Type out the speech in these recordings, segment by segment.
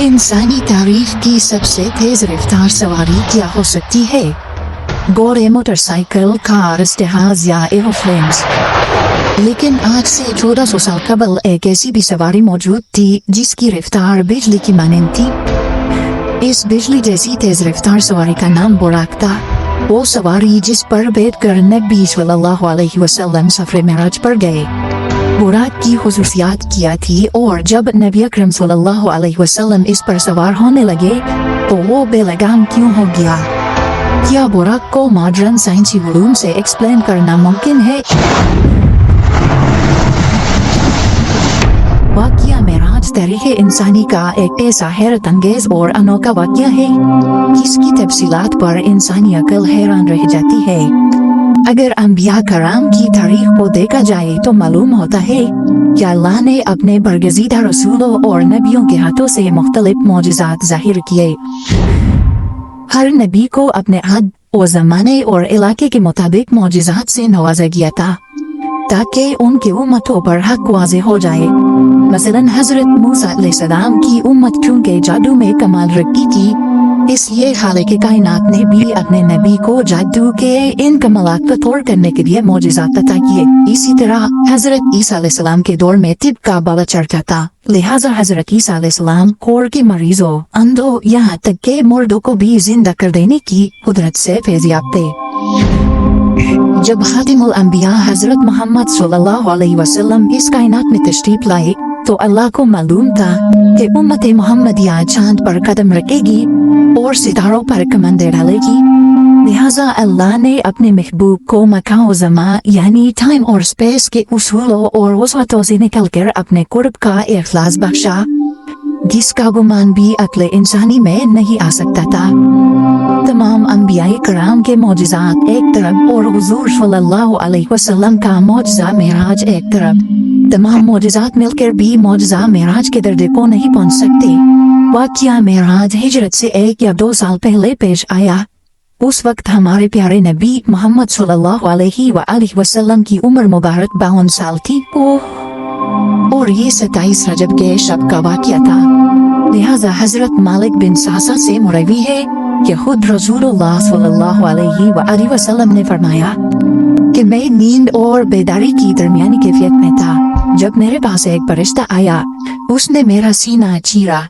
انسانی تاریخ کی سب سے تیز رفتار سواری کیا ہو سکتی ہے؟ گھوڑے، موٹر سائیکل، کارز، جہاز یا ایروپلینز؟ لیکن آج سے 1400 سال قبل ایک ایسی بھی سواری موجود تھی جس کی رفتار بجلی کی مانند تھی۔ اس بجلی جیسی تیز رفتار سواری کا نام براق تھا۔ وہ سواری جس پر بیٹھ کر نبی صلی اللہ علیہ وسلم سفر معراج پر گئے۔ براق کی خصوصیات کیا تھی اور جب نبی اکرم صلی اللہ علیہ وسلم اس پر سوار ہونے لگے تو وہ بے لگام کیوں ہو گیا؟ کیا براق کو ماڈرن سائنسی علوم سے ایکسپلین کرنا ممکن ہے؟ واقعہ معراج تاریخ انسانی کا ایک ایسا حیرت انگیز اور انوکھا واقعہ ہے جس کی تفصیلات پر انسانی عقل حیران رہ جاتی ہے۔ اگر انبیاء کرام کی تاریخ کو دیکھا جائے تو معلوم ہوتا ہے کہ اللہ نے اپنے برگزیدہ رسولوں اور نبیوں کے ہاتھوں سے مختلف معجزات ظاہر کیے۔ ہر نبی کو اپنے عہد و زمانے اور علاقے کے مطابق معجزات سے نوازا گیا تھا تاکہ ان کی امتوں پر حق واضح ہو جائے۔ مثلا حضرت موسیٰ علیہ السلام کی امت کیونکہ جادو میں کمال رکھتی تھی، اس لیے خالق کائنات نے بھی اپنے نبی کو جادو کے ان کمالات کو توڑ کرنے کے لیے معجزات عطا کیے۔ اسی طرح حضرت عیسیٰ علیہ السلام کے دور میں طب کا بالا چڑھا تھا، لہٰذا حضرت عیسیٰ علیہ السلام کوڑ کے مریضوں، اندھوں، یہاں تک کہ مردوں کو بھی زندہ کر دینے کی قدرت سے فیضیاب تھے۔ جب خاتم الانبیاء حضرت محمد صلی اللہ علیہ وسلم اس کائنات میں تشریف لائے تو اللہ کو معلوم تھا کہ امت محمدیہ چاند پر قدم رکھے گی اور ستاروں پر کمندیں ڈالے گی، لہٰذا اللہ نے اپنے محبوب کو مکان و زمان یعنی ٹائم اور سپیس کے اصولوں اور وسعتوں سے نکل کر اپنے قرب کا اخلاص بخشا جس کا گمان بھی عقل انسانی میں نہیں آ سکتا تھا۔ تمام انبیاء کرام کے معجزات ایک طرف اور حضور صلی اللہ علیہ وسلم کا معجزہ معراج ایک طرف، تمام معجزات مل کر بھی معجزہ معراج کے درجے کو نہیں پہنچ سکتے۔ واقعہ معراج ہجرت سے 1 یا 2 سال پہلے پیش آیا۔ اس وقت ہمارے پیارے نبی محمد صلی اللہ علیہ وآلہ وسلم کی عمر مبارک 52 سال تھی اور یہ 27 رجب کے شب کا واقعہ تھا، لہذا حضرت مالک بن ساسا سے مروی ہے کہ خود رسول اللہ صلی اللہ علیہ وآلہ وسلم نے فرمایا کہ میں نیند اور بیداری کی درمیانی کیفیت میں تھا جب میرے پاس ایک فرشتہ آیا، اس نے میرا سینہ چیرا،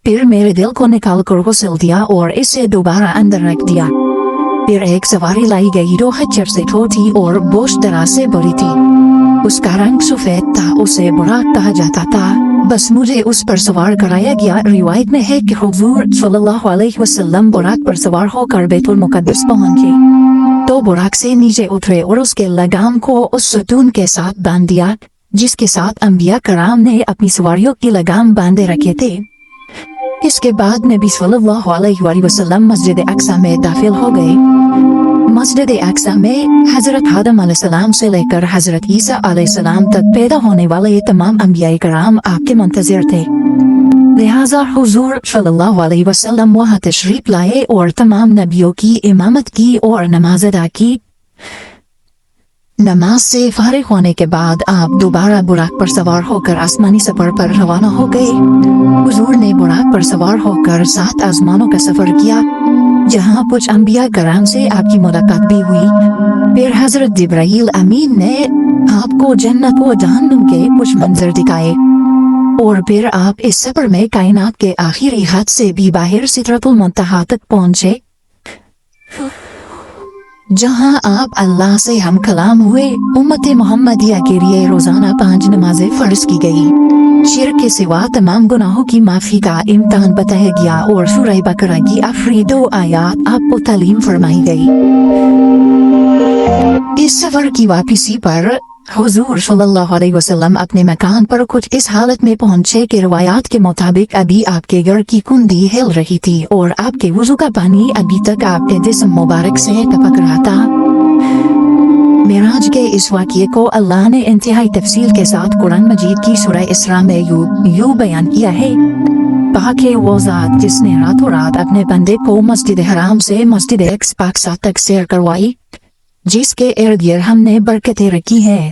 پھر میرے دل کو نکال کر غسل دیا اور اسے دوبارہ اندر رکھ دیا۔ پھر ایک سواری لائی گئی جو خچر سے چھوٹی اور بوش دراز سے بڑی تھی، اس کا رنگ سفید تھا، اسے براق کہا جاتا تھا، بس مجھے اس پر سوار کرایا گیا۔ روایت میں ہے کہ حضور صلی اللہ علیہ وسلم براق پر سوار ہو کر بیت المقدس پہنچے تو براق سے نیچے اترے اور اس کے لگام کو اس ستون کے ساتھ باندھ دیا جس کے ساتھ انبیاء کرام نے اپنی سواریوں کی لگام باندھے رکھے تھے۔ اس کے بعد نبی صلی اللہ علیہ وآلہ وسلم مسجد اقصی میں داخل ہو گئے۔ مسجد اقصی میں حضرت آدم علیہ السلام سے لے کر حضرت عیسیٰ علیہ السلام تک پیدا ہونے والے تمام انبیاء کرام آپ کے منتظر تھے، لہٰذا حضور صلی اللہ علیہ وسلم وہاں تشریف لائے اور تمام نبیوں کی امامت کی اور نماز ادا کی۔ نماز سے فارغ ہونے کے بعد آپ دوبارہ براق پر سوار ہو کر آسمانی سفر پر روانہ ہو گئے۔ حضور نے براق پر سوار ہو کر 7 آسمانوں کا سفر کیا جہاں کچھ انبیاء کرام سے آپ کی ملاقات بھی ہوئی۔ پھر حضرت جبرائیل امین نے آپ کو جنت و جہنم کے کچھ منظر دکھائے اور پھر آپ اس سفر میں کائنات کے آخری حد سے بھی باہر سدرۃ المنتہا تک پہنچے جہاں آپ اللہ سے ہم کلام ہوئے۔ امت محمدیہ کے لیے روزانہ 5 نمازیں فرض کی گئی، شرک کے سوا تمام گناہوں کی معافی کا امتحان بتایا گیا اور سورہ بقرہ کی آخری 2 آیات آپ کو تعلیم فرمائی گئی۔ اس سفر کی واپسی پر حضور صلی اللہ علیہ وسلم اپنے مکان پر کچھ اس حالت میں پہنچے کہ روایات کے مطابق ابھی آپ کے گھر کی کندی ہل رہی تھی اور آپ کے وضو کا پانی ابھی تک آپ کے جسم مبارک سے ٹپک رہا تھا۔ معراج کے اس واقعے کو اللہ نے انتہائی تفصیل کے ساتھ قرآن مجید کی سورہ اسراء میں یوں بیان کیا ہے: پاک ہے وہ ذات جس نے راتوں رات اپنے بندے کو مسجد حرام سے مسجد اقصی تک سیر کروائی، جس کے ارد گرد ہم نے برکتیں رکھی ہیں۔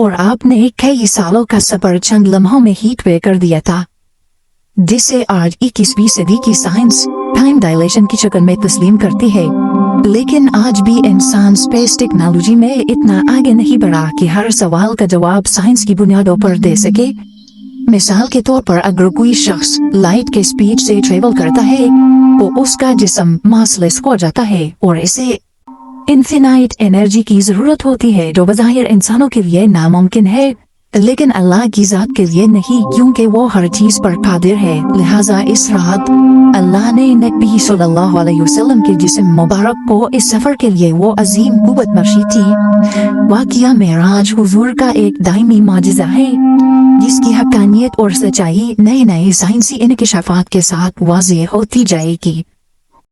اور آپ نے کئی سالوں کا سفر چند لمحوں میں ہی طے کر دیا تھا، جسے آج 21ویں صدی کی سائنس ٹائم ڈائلیشن کی شکل میں تسلیم کرتی ہے۔ لیکن آج بھی انسان اسپیس ٹیکنالوجی میں اتنا آگے نہیں بڑھا کہ ہر سوال کا جواب سائنس کی بنیادوں پر دے سکے۔ مثال کے طور پر اگر کوئی شخص لائٹ کے سپیڈ سے ٹریول کرتا ہے تو اس کا جسم ماس لیس ہو جاتا ہے اور اسے انفینائٹ انرجی کی ضرورت ہوتی ہے، جو بظاہر انسانوں کے لیے ناممکن ہے، لیکن اللہ کی ذات کے لیے نہیں، کیونکہ وہ ہر چیز پر قادر ہے۔ لہٰذا اس رات اللہ نے نبی صلی اللہ علیہ وسلم کے جسم مبارک کو اس سفر کے لیے وہ عظیم قوت بخشی تھی۔ واقعہ معراج حضور کا ایک دائمی معجزہ ہے، جس کی حقانیت اور سچائی نئے نئے سائنسی انکشافات کے ساتھ واضح ہوتی جائے گی۔